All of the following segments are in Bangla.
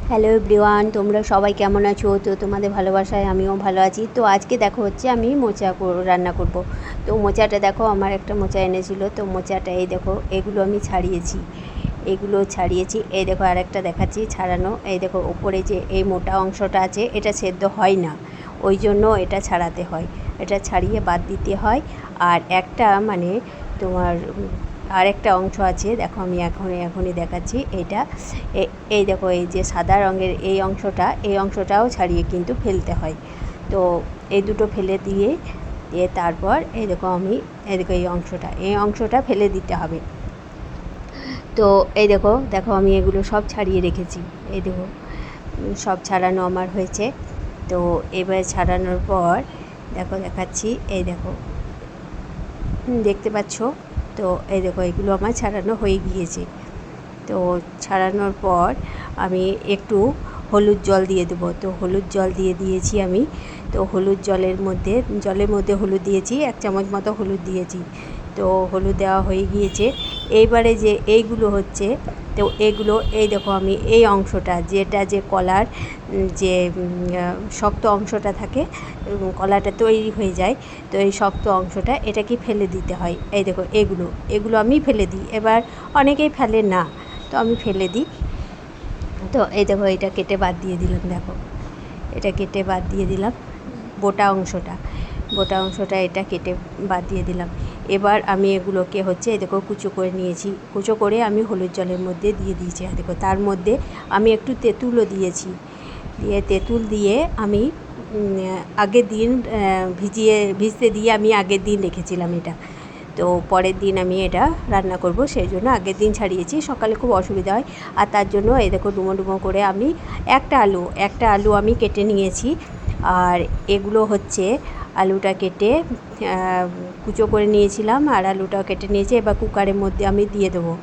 হ্যালো এভরিওয়ান, তোমরা সবাই কেমন আছো? তো তোমাদের ভালোবাসায় আমিও ভালো আছি। তো আজকে দেখো হচ্ছে আমি মোচা রান্না করব। তো মোচাটা দেখো, আমার একটা মোচা এনেছিল, তো মোচাটা এই দেখো, এগুলো আমি ছাড়িয়েছি, এই দেখো আর একটা দেখাচ্ছি ছাড়ানো। এই দেখো ওপরে যে এই মোটা অংশটা আছে, এটা সেদ্ধ হয় না, ওই জন্য এটা ছাড়াতে হয়, এটা ছাড়িয়ে বাদ দিতে হয়। আর একটা মানে তোমার আর একটা অংশ আছে, দেখো আমি এখনই দেখাচ্ছি। এইটা এই দেখো, এই যে সাদা রঙের এই অংশটাও ছাড়িয়ে কিন্তু ফেলতে হয়। তো এই দুটো ফেলে দিয়ে তারপর এই দেখো এই দেখো এই অংশটা ফেলে দিতে হবে। তো এই দেখো আমি এগুলো সব ছাড়িয়ে রেখেছি। এই দেখো সব ছাড়ানো আমার হয়েছে। তো এবার ছাড়ানোর পর দেখাচ্ছি, এই দেখো দেখতে পাচ্ছ। তো এই দেখো এগুলো আমার ছাড়ানো হয়ে গিয়েছে। তো ছাড়ানোর পর আমি একটু হলুদ জল দিয়ে দেবো। তো হলুদ জল দিয়ে দিয়েছি আমি। তো জলের মধ্যে হলুদ দিয়েছি, 1 চামচ মতো হলুদ দিয়েছি। তো হলুদ দেওয়া হয়ে গিয়েছে। এইবারে যে এইগুলো হচ্ছে, তো এগুলো এই দেখো আমি এই অংশটা, যেটা যে কলার যে শক্ত অংশটা থাকে, কলাটা তৈরি হয়ে যায়, তো এই শক্ত অংশটা এটাকে ফেলে দিতে হয়। এই দেখো এগুলো আমি ফেলে দিই। এবার অনেকেই ফেলে না, তো আমি ফেলে দিই। তো এই দেখো এটা কেটে বাদ দিয়ে দিলাম, দেখো এটা কেটে বাদ দিয়ে দিলাম, বোটা অংশটা এটা কেটে বাদ দিয়ে দিলাম। এবার আমি এগুলোকে হচ্ছে এই দেখো কুচো করে নিয়েছি, কুচো করে আমি হলুদ জলের মধ্যে দিয়ে দিয়েছি। আর দেখো তার মধ্যে আমি একটু তেঁতুলও দিয়েছি, তেঁতুল দিয়ে আমি আগের দিন ভিজতে দিয়ে আমি আগের দিন রেখেছিলাম এটা। তো পরের দিন আমি এটা রান্না করব, সেই জন্য আগের দিন ছাড়িয়েছি। সকালে খুব অসুবিধা হয়, আর তার জন্য এই দেখো ডুমো করে আমি একটা আলু আমি কেটে নিয়েছি। আর এগুলো হচ্ছে আলুটা কেটে কুচো করে নিয়েছিলাম, আর আলুটাও কেটে নিয়েছি। এবার কুকারের মধ্যে আমি দিয়ে দেবো।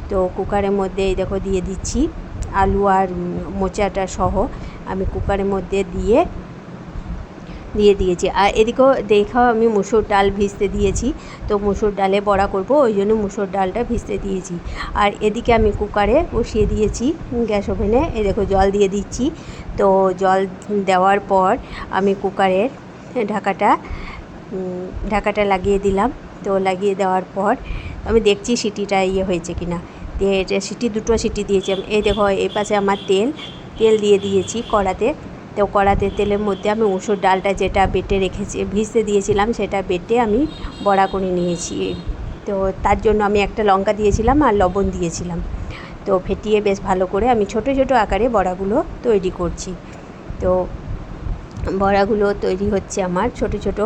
তো কুকারের মধ্যে এই দেখো দিয়ে দিচ্ছি, আলু আর মোচাটা সহ আমি কুকারের মধ্যে দিয়ে দিয়েছি। আর এদিকেও দেখাও আমি মুসুর ডাল ভিজতে দিয়েছি। তো মুসুর ডালে বড়া করব, ওই জন্য মুসুর ডালটা ভিজতে দিয়েছি। আর এদিকে আমি কুকারে বসিয়ে দিয়েছি গ্যাস ওভেনে। এই দেখো জল দিয়ে দিচ্ছি। তো জল দেওয়ার পর আমি কুকারের ঢাকাটা লাগিয়ে দিলাম। তো লাগিয়ে দেওয়ার পর আমি দেখছি সিটিটা হয়েছে কি না। দিয়ে এটা দুটো সিটি দিয়েছি আমি। এই দেখো এই পাশে আমার তেল দিয়ে দিয়েছি কড়াতে। তো কড়াতে তেলের মধ্যে আমি মুসুর ডালটা যেটা বেটে ভিজতে দিয়েছিলাম, সেটা বেটে আমি বড়া করে নিয়েছি। তো তার জন্য আমি একটা লঙ্কা দিয়েছিলাম আর লবণ দিয়েছিলাম। তো ফেটিয়ে বেশ ভালো করে আমি ছোট আকারে বড়াগুলো তৈরি করছি। তো বড়াগুলো তৈরি হচ্ছে আমার ছোট।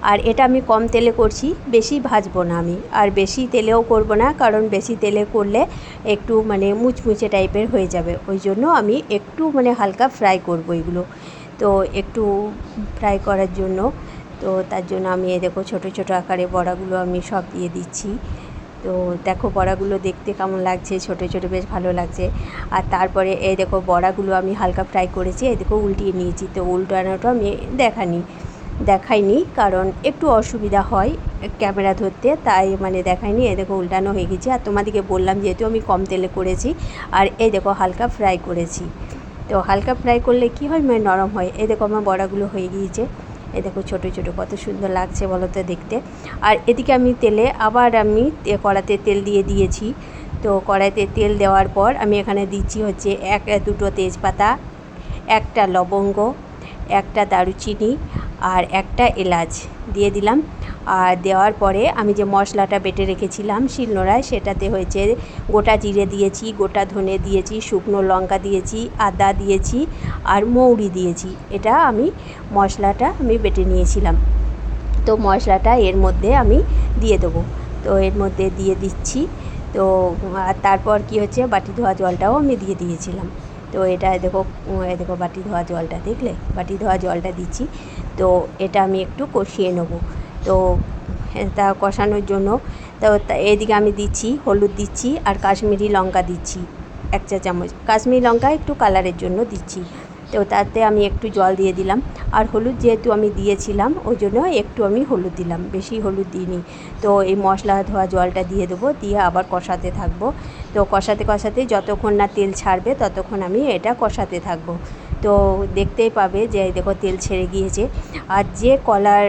আর এটা আমি কম তেলে করছি, বেশি ভাজবো না আমি, আর বেশি তেলেও করব না, কারণ বেশি তেলে করলে একটু মানে মুচমুচে টাইপের হয়ে যাবে। ওই জন্য আমি একটু মানে হালকা ফ্রাই করব এগুলো। তো একটু ফ্রাই করার জন্য, তো তার জন্য আমি দেখো ছোট আকারে বড়াগুলো আমি সব দিয়ে দিচ্ছি। তো দেখো বড়াগুলো দেখতে কেমন লাগছে, ছোট বেশ ভালো লাগছে। আর তারপরে এই দেখো বড়াগুলো আমি হালকা ফ্রাই করেছি, এই দেখো উল্টিয়ে নিয়েছি। তো উল্টানোটা আমি দেখাইনি, কারণ একটু অসুবিধা হয় ক্যামেরা ধরতে, তাই মানে দেখাইনি। এই দেখো উল্টানো হয়ে গেছে। আর তোমাদেরকে বললাম যেহেতু আমি কম তেলে করেছি, আর এই দেখো হালকা ফ্রাই করেছি। তো হালকা ফ্রাই করলে কি হয়, মানে নরম হয়। এই দেখো আমার বড়াগুলো হয়ে গিয়েছে। এই দেখো ছোট কত সুন্দর লাগছে বলো তো দেখতে। আর এদিকে আমি আমি কড়াতে তেল দিয়ে দিয়েছি। তো কড়াইতে তেল দেওয়ার পর আমি এখানে দিচ্ছি হচ্ছে দুটো তেজপাতা, একটা লবঙ্গ, একটা দারুচিনি আর একটা এলাচ দিয়ে দিলাম। আর দেওয়ার পরে আমি যে মশলাটা বেটে রেখেছিলাম শিলনোড়ায়, সেটাতে হয়েছে গোটা জিরে দিয়েছি, গোটা ধনে দিয়েছি, শুকনো লঙ্কা দিয়েছি, আদা দিয়েছি আর মৌরি দিয়েছি। এটা মশলাটা আমি বেটে নিয়েছিলাম। তো মশলাটা এর মধ্যে আমি দিয়ে দেবো। তো এর মধ্যে দিয়ে দিচ্ছি। তো আর তারপর কি হচ্ছে, বাটি ধোয়া জলটাও আমি দিয়ে দিয়েছিলাম। তো এটা দেখো বাটি ধোয়া জলটা, দেখলে বাটি ধোয়া জলটা দিচ্ছি। তো এটা আমি একটু কষিয়ে নেব। তো তা কষানোর জন্য তো এদিকে আমি দিচ্ছি হলুদ দিচ্ছি আর কাশ্মীরি লঙ্কা দিচ্ছি 1 চা চামচ। কাশ্মীরি লঙ্কা একটু কালারের জন্য দিচ্ছি। তো তাতে আমি একটু জল দিয়ে দিলাম। আর হলুদ যেহেতু আমি দিয়েছিলাম, ওই জন্য একটু আমি হলুদ দিলাম, বেশি হলুদ দিইনি। তো এই মশলা ধোয়া জলটা দিয়ে দেবো, দিয়ে আবার কষাতে থাকবো। তো কষাতে কষাতে যতক্ষণ না তেল ছাড়বে ততক্ষণ আমি এটা কষাতে থাকবো। তো দেখতেই পাবে যে দেখো তেল ছেড়ে গিয়েছে। আর যে কলার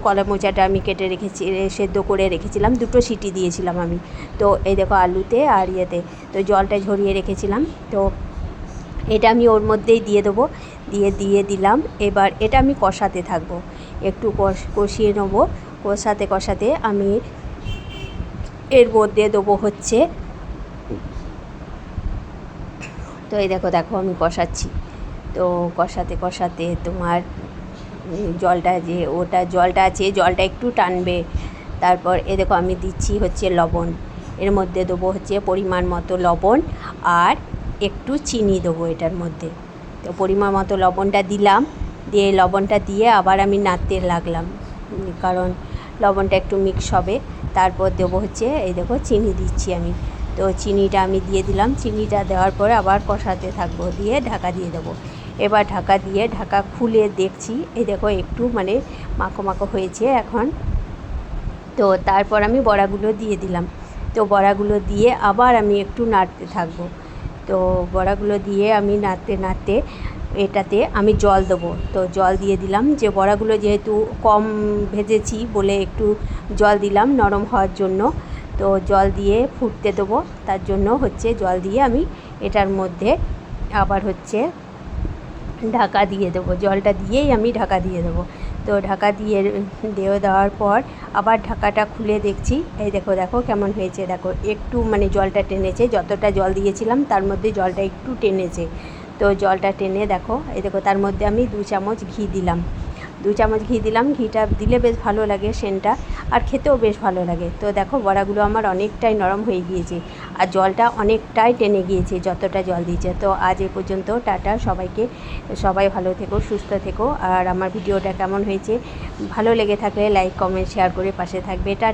কলা মোচাটা আমি কেটে রেখেছি, সেদ্ধ করে রেখেছিলাম, 2টো সিটি দিয়েছিলাম আমি। তো এই দেখো আলুতে আর ইয়েতে, তো জলটা ঝরিয়ে রেখেছিলাম। তো এটা আমি ওর মধ্যেই দিয়ে দেবো, দিয়ে দিলাম। এবার এটা আমি কষাতে থাকবো, একটু কষিয়ে নেবো। কষাতে কষাতে আমি এর মধ্যে দেবো হচ্ছে, তো এই দেখো আমি কষাচ্ছি। তো কষাতে কষাতে তোমার জলটা জলটা আছে, জলটা একটু টানবে। তারপর দেখো আমি দিচ্ছি হচ্ছে লবণ, এর মধ্যে দেবো হচ্ছে পরিমাণ মতো লবণ আর একটু চিনি দেবো এটার মধ্যে। তো পরিমাণ মতো লবণটা দিলাম, দিয়ে লবণটা দিয়ে আবার আমি নাড়তে লাগলাম, কারণ লবণটা একটু মিক্স হবে। তারপর দেবো হচ্ছে দেখো চিনি দিচ্ছি আমি। তো চিনিটা আমি দিয়ে দিলাম, চিনিটা দেওয়ার পরে আবার কষাতে থাকবো, দিয়ে ঢাকা দিয়ে দেবো। এবার ঢাকা খুলে দেখছি, দেখো একটু মানে মাখো মাখো হয়েছে এখন। তো তারপর আমি বড়াগুলো দিয়ে দিলাম। তো বড়াগুলো দিয়ে আবার আমি একটু নাড়তে থাকবো। তো বড়াগুলো দিয়ে আমি নাড়তে নাড়তে এটাতে আমি জল দেবো। তো জল দিয়ে দিলাম, যে বড়াগুলো যেহেতু কম ভেজেছি বলে একটু জল দিলাম নরম হওয়ার জন্য। তো জল দিয়ে ফুটতে দেবো, তার জন্য হচ্ছে জল দিয়ে আমি এটার মধ্যে আবার হচ্ছে ঢাকা দিয়ে দেবো। জলটা দিয়েই আমি ঢাকা দিয়ে দেবো। তো ঢাকা দিয়ে দেওয়ার পর আবার ঢাকাটা খুলে দেখছি, দেখো কেমন হয়েছে। দেখো একটু মানে জলটা টেনেছে, যতটা জল দিয়েছিলাম তার মধ্যে জলটা একটু টেনেছে। তো জলটা টেনে দেখো তার মধ্যে আমি 2 চামচ ঘি দিলাম। 2 চামচ ঘি দিলাম। ঘিটা দিলে বেশ ভালো লাগে সেন্টটা, আর খেতেও বেশ ভালো লাগে। তো দেখো বড়াগুলো আমার অনেকটাই নরম হয়ে গিয়েছে, আর জলটা অনেকটাই টেনে গিয়েছে যতটা জল দিয়েছে। তো আজ এ পর্যন্ত, টাটা সবাইকে। সবাই ভালো থেকো, সুস্থ থেকো। আর আমার ভিডিওটা কেমন হয়েছে ভালো লেগে থাকলে লাইক কমেন্ট শেয়ার করে পাশে থাকবে। টাটা।